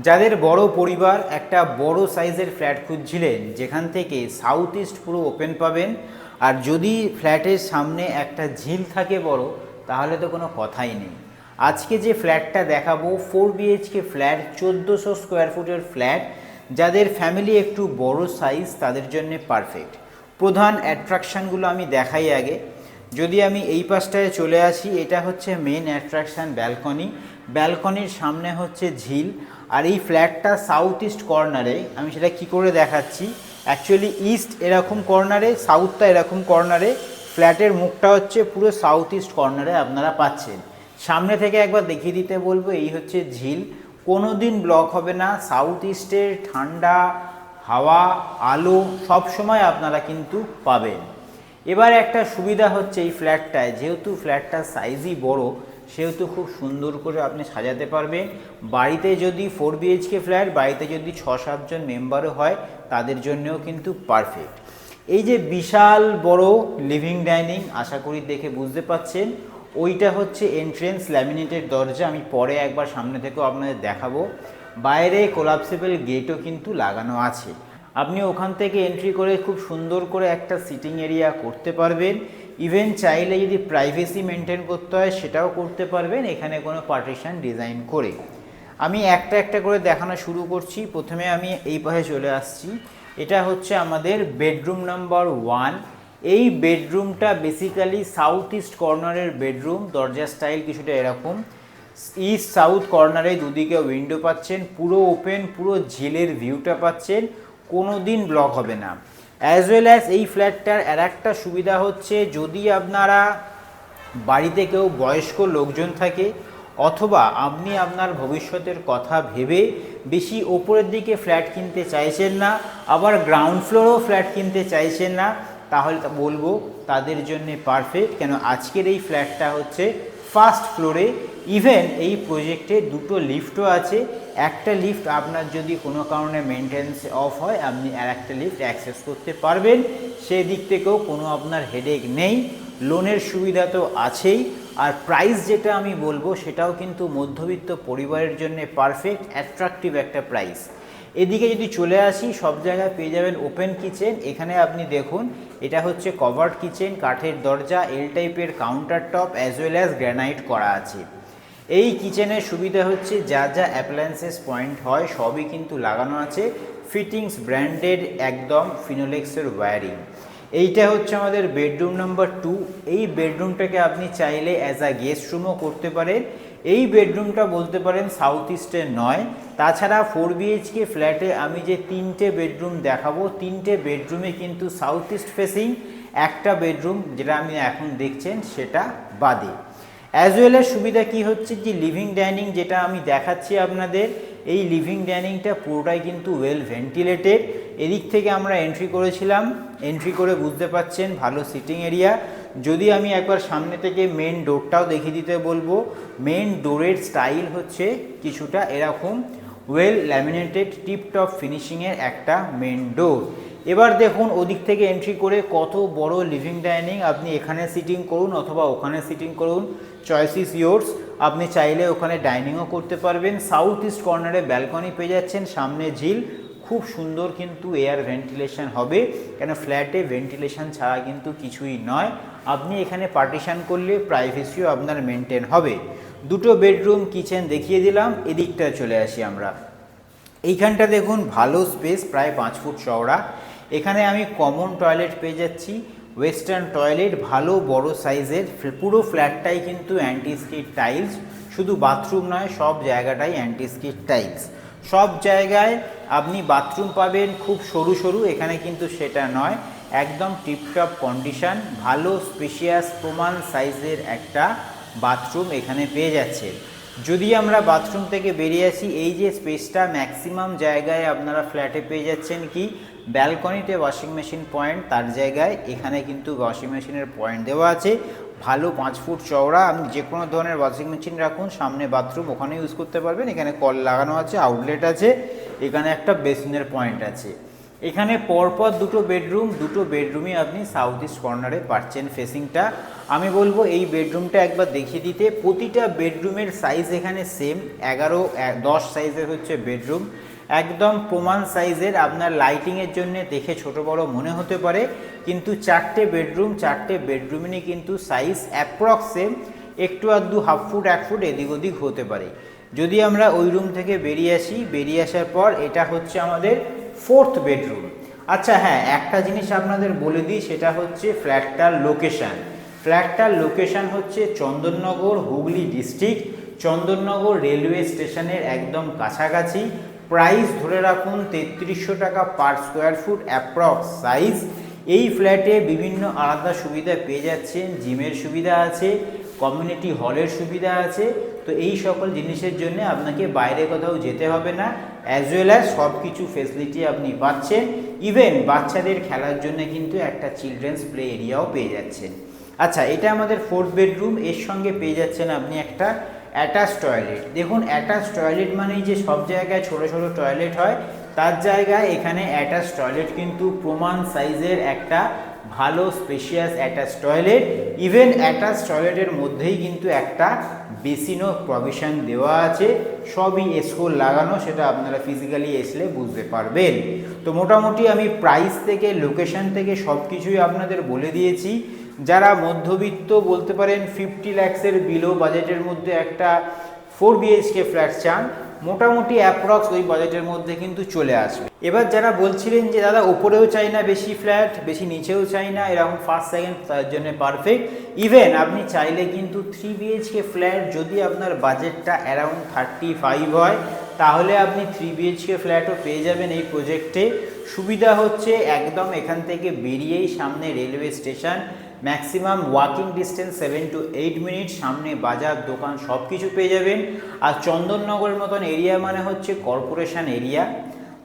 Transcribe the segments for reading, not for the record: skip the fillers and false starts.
যাদের বড় পরিবার একটা বড় সাইজের ফ্ল্যাট খুঁজছিলেন যেখান থেকে সাউথ ইস্ট পুরো ওপেন পাবেন, আর যদি ফ্ল্যাটের সামনে একটা ঝিল থাকে বড়, তাহলে তো কোনো কথাই নেই। আজকে যে ফ্ল্যাটটা দেখাবো 4 BHK ফ্ল্যাট, 1400 স্কোয়ার ফুটের ফ্ল্যাট। যাদের ফ্যামিলি একটু বড় সাইজ তাদের জন্য পারফেক্ট। প্রধান অ্যাট্রাকশানগুলো আমি দেখাই আগে। যদি আমি এই পাশটায় চলে আসি, এটা হচ্ছে মেন অ্যাট্রাকশান ব্যালকনি। ব্যালকনির সামনে হচ্ছে ঝিল। আর এই ফ্ল্যাটটা সাউথ ইস্ট কর্নারে। আমি সেটা কি করে দেখাচ্ছি, অ্যাকচুয়ালি ইস্ট এরকম কর্নারে, সাউথটা এরকম কর্নারে, ফ্ল্যাটের মুখটা হচ্ছে পুরো সাউথ ইস্ট কর্নারে আপনারা পাচ্ছেন। সামনে থেকে একবার দেখিয়ে দিতে বলবো, এই হচ্ছে ঝিল। কোনো দিন ব্লক হবে না। সাউথ ইস্টের ঠান্ডা হাওয়া, আলো সব সময় আপনারা কিন্তু পাবেন। এবার একটা সুবিধা হচ্ছে এই ফ্ল্যাটটায়, যেহেতু ফ্ল্যাটটার সাইজই বড়, সেহেতু খুব সুন্দর করে আপনি সাজাতে পারবেন। বাড়িতে যদি 4 BHK ফ্ল্যাট, বাড়িতে যদি 6-7 জন মেম্বারও হয়, তাদের জন্যও কিন্তু পারফেক্ট। এই যে বিশাল বড় লিভিং ডাইনিং, আশা করি দেখে বুঝতে পাচ্ছেন, ওইটা হচ্ছে এন্ট্রেন্স ল্যামিনেটেড দরজা। আমি পরে একবার সামনে থেকেও আপনাদের দেখাবো। বাইরে কোলাপসিবল গেটও কিন্তু লাগানো আছে। আপনি ওখান থেকে এন্ট্রি করে খুব সুন্দর করে একটা সিটিং এরিয়া করতে পারবেন। ইভেন চাইলে যদি প্রাইভেসি মেনটেন করতে হয় সেটাও করতে পারবেন এখানে কোনো পার্টিশন ডিজাইন করে। আমি একটা একটা করে দেখানো শুরু করছি। প্রথমে আমি এই পাশে চলে আসছি। এটা হচ্ছে আমাদের বেডরুম নাম্বার 1। এই বেডরুমটা বেসিক্যালি সাউথ ইস্ট কর্নারের বেডরুম। দরজা স্টাইল কিছুটা এরকম। ইস্ট সাউথ কর্নারে দুদিকে উইন্ডো পাচ্ছেন, পুরো ওপেন, পুরো ঝিলের ভিউটা পাচ্ছেন, কোনো দিন ব্লক হবে না। অ্যাজ ওয়েল অ্যাজ এই ফ্ল্যাটটার আর একটা সুবিধা হচ্ছে, যদি আপনারা বাড়িতে কেউ বয়স্ক লোকজন থাকে, অথবা আপনি আপনার ভবিষ্যতের কথা ভেবে বেশি ওপরের দিকে ফ্ল্যাট কিনতে চাইছেন না, আবার গ্রাউন্ড ফ্লোরেও ফ্ল্যাট কিনতে চাইছেন না, তাহলে বলবো তাদের জন্য পারফেক্ট। কেন আজকের এই ফ্ল্যাটটা হচ্ছে ফার্স্ট ফ্লোরে। ইভেন এই প্রজেক্টে দুটো লিফটও আছে। একটা লিফট আপনার যদি কোনো কারণে মেনটেন্স অফ হয়, আপনি আর একটা লিফট অ্যাক্সেস করতে পারবেন। সেদিক থেকেও কোনো আপনার হেডেক নেই। লোনের সুবিধা তো আছেই। আর প্রাইস যেটা আমি বলবো সেটাও কিন্তু মধ্যবিত্ত পরিবারের জন্য পারফেক্ট, অ্যাট্রাকটিভ একটা প্রাইস। এদিকে যদি চলে আসি, সব জায়গায় পেয়ে যাবেন ওপেন কিচেন। এখানে আপনি দেখুন, এটা হচ্ছে কভার্ড কিচেন, কাঠের দরজা, এল টাইপের counter top, as well as granite করা আছে। এই কিচেনের সুবিধা হচ্ছে যা যা অ্যাপ্লায়েন্সেস পয়েন্ট হয় সবই কিন্তু লাগানো আছে। ফিটিংস ব্র্যান্ডেড, একদম ফিনোলেক্সের ওয়্যারিং। এইটা হচ্ছে আমাদের বেডরুম নাম্বার 2। এই বেডরুমটাকে আপনি চাইলে অ্যাজ আ গেস্ট রুমও করতে পারেন। এই বেডরুমটা বলতে পারেন সাউথ ইস্টের নয়। তাছাড়া 4 BHK ফ্ল্যাটে আমি যে 3টে বেডরুম দেখাবো, 3টে বেডরুমে কিন্তু সাউথ ইস্ট ফেসিং। একটা বেডরুম যেটা আপনি এখন দেখছেন সেটা বাদে। অ্যাজ ওয়েল এর সুবিধা কি হচ্ছে, যে লিভিং ডাইনিং যেটা আমি দেখাচ্ছি আপনাদের, এই লিভিং ডাইনিংটা পুরোটাই কিন্তু ওয়েল ভেন্টিলেটেড। এদিক থেকে আমরা এন্ট্রি করেছিলাম, এন্ট্রি করে বুঝতে পাচ্ছেন ভালো সিটিং এরিয়া। যদি আমি একবার সামনে থেকে মেন ডোরটাও দেখিয়ে দিতে বলবো, মেন ডোরের স্টাইল হচ্ছে কিছুটা এরকম, ওয়েল ল্যামিনেটেড টিপটপ ফিনিশিংয়ের একটা মেন ডোর। এবার দেখুন ওদিক থেকে এন্ট্রি করে কত বড় লিভিং ডাইনিং। আপনি এখানে সিটিং করুন অথবা ওখানে সিটিং করুন, চয়েস ইজ ইয়োর্স। আপনি চাইলে ওখানে ডাইনিংও করতে পারবেন। সাউথ ইস্ট কর্নারে ব্যালকনি পেয়ে যাচ্ছেন, সামনে ঝিল, খুব সুন্দর কিন্তু এয়ার ভেন্টিলেশন হবে। কেন ফ্ল্যাটে ভেন্টিলেশন ছাড়া কিন্তু কিছুই নয়। আপনি এখানে পার্টিশন করলে প্রাইভেসিও আপনার মেনটেন হবে। দুটো বেডরুম, কিচেন দেখিয়ে দিলাম। এদিকটা চলে আসি আমরা। এইখানটা দেখুন ভালো স্পেস, প্রায় 5 ফুট চওড়া। এখানে আমি কমন টয়লেট পেয়ে যাচ্ছি, ওয়েস্টার্ন টয়লেট, ভালো বড় সাইজের। পুরো ফ্ল্যাটটাই কিন্তু অ্যান্টি স্কিড টাইলস, শুধু বাথরুম নয়, সব জায়গাটাই অ্যান্টি স্কিড টাইলস। সব জায়গায় আপনি বাথরুম পাবেন খুব সরু সরু, এখানে কিন্তু সেটা নয়, একদম টিপটপ কন্ডিশন, ভালো স্পেশিয়াস প্রমাণ সাইজের একটা বাথরুম এখানে পেয়ে যাচ্ছে। যদি আমরা বাথরুম থেকে বেরিয়ে আসি, এই যে স্পেসটা ম্যাক্সিমাম জায়গায় আপনারা ফ্ল্যাটে পেয়ে যাচ্ছেন কি ব্যালকনিতে ওয়াশিং মেশিন পয়েন্ট, তার জায়গায় এখানে কিন্তু ওয়াশিং মেশিনের পয়েন্ট দেওয়া আছে। ভালো 5 ফুট চওড়া, আপনি যে কোনো ধরনের ওয়াশিং মেশিন রাখুন, সামনে বাথরুম, ওখানে ইউজ করতে পারবেন। এখানে কল লাগানো আছে, আউটলেট আছে, এখানে একটা বেসিনের পয়েন্ট আছে। এখানে পরপর দুটো বেডরুমই আপনি সাউথ ইস্ট কর্নারে পাচ্ছেন ফেসিংটা। আমি বলবো এই বেডরুমটা একবার দেখিয়ে দিতে। প্রতিটা বেডরুমের সাইজ এখানে সেম 11-10 সাইজের হচ্ছে বেডরুম, একদম প্রমাণ সাইজের। আপনার লাইটিংয়ের জন্য দেখে ছোট বড় মনে হতে পারে, কিন্তু চারটে বেডরুমেরই কিন্তু সাইজ অ্যাপ্রক্স সেম, একটু আধটু হাফ ফুট 1 ফুট এদিক ওদিক হতে পারে। যদি আমরা ওই রুম থেকে বেরিয়ে আসার পর এটা হচ্ছে আমাদের 4th বেডরুম। আচ্ছা হ্যাঁ, একটা জিনিস আপনাদের বলে দিই, সেটা হচ্ছে ফ্ল্যাটটার লোকেশান হচ্ছে চন্দননগর, হুগলি ডিস্ট্রিক্ট, চন্দননগর রেলওয়ে স্টেশনের একদম কাছাকাছি। প্রাইস ধরে রাখুন 3300 টাকা per square foot approx size. এই ফ্ল্যাটে বিভিন্ন আলাদা সুবিধা পেয়ে যাচ্ছেন, জিমের সুবিধা আছে, কমিউনিটি হলের সুবিধা আছে। তো এই সকল জিনিসের জন্য আপনাকে বাইরে কোথাও যেতে হবে না, অ্যাজ ওয়েল অ্যাজ সব কিছু ফেসিলিটি আপনি পাচ্ছেন। ইভেন বাচ্চাদের খেলার জন্য কিন্তু একটা চিলড্রেন্স প্লে এরিয়াও পেয়ে যাচ্ছেন। আচ্ছা, এটা আমাদের 4th বেডরুম। এর সঙ্গে পেয়ে যাচ্ছেন আপনি একটা অ্যাটাচ টয়লেট। দেখুন, অ্যাটাচ টয়লেট মানেই যে সব জায়গায় ছোট ছোট টয়লেট হয়, তার জায়গায় এখানে অ্যাটাচ টয়লেট কিন্তু প্রমাণ সাইজের একটা ভালো spacious attach toilet. Even attach টয়লেটের মধ্যেই কিন্তু একটা বেসিনও প্রভিশন দেওয়া আছে, সবই এসকোর লাগানো, সেটা আপনারা ফিজিক্যালি এসলে বুঝতে পারবেন। তো মোটামুটি আমি প্রাইস থেকে লোকেশন থেকে সব কিছুই আপনাদের বলে দিয়েছি। যারা মধ্যবিত্ত বলতে পারেন 50 লাখসের বিলো বাজেটের মধ্যে একটা 4 BHK ফ্ল্যাট চান, মোটামুটি অ্যাপ্রক্স ওই বাজেটের মধ্যে কিন্তু চলে আসবে। এবার যারা বলছিলেন যে দাদা ওপরেও চাই না বেশি ফ্ল্যাট, বেশি নিচেও চাই না, এরকম ফার্স্ট সেকেন্ড, তার জন্য পারফেক্ট। ইভেন আপনি চাইলে কিন্তু 3 BHK ফ্ল্যাট, যদি আপনার বাজেটটা অ্যারাউন্ড 35 হয়, তাহলে আপনি 3 BHK ফ্ল্যাটও পেয়ে যাবেন এই প্রজেক্টে। সুবিধা হচ্ছে একদম এখান থেকে বেরিয়েই সামনে railway station, maximum walking distance 7 to 8 minute, সামনে বাজার দোকান সব কিছু পেয়ে যাবেন। আর চন্দননগরের মতন এরিয়া মানে হচ্ছে কর্পোরেশন এরিয়া।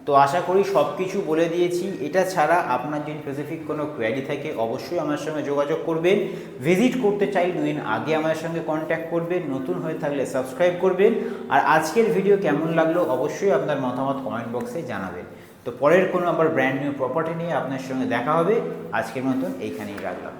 তো আশা করি সব কিছু বলে দিয়েছি। এটা ছাড়া আপনার যদি স্পেসিফিক কোনো কোয়ারি থাকে অবশ্যই আমার সঙ্গে যোগাযোগ করবেন। ভিজিট করতে চাই 2 দিন আগে আমার সঙ্গে কন্ট্যাক্ট করবেন, নতুন হয়ে থাকলে সাবস্ক্রাইব করবেন। আর আজকের ভিডিও কেমন লাগলো অবশ্যই আপনার মতামত কমেন্ট বক্সে জানাবেন। তো পরের কোনো আবার ব্র্যান্ড নিউ প্রপার্টি নিয়ে আপনার সঙ্গে দেখা হবে। আজকের মতন এইখানেই রাখলাম।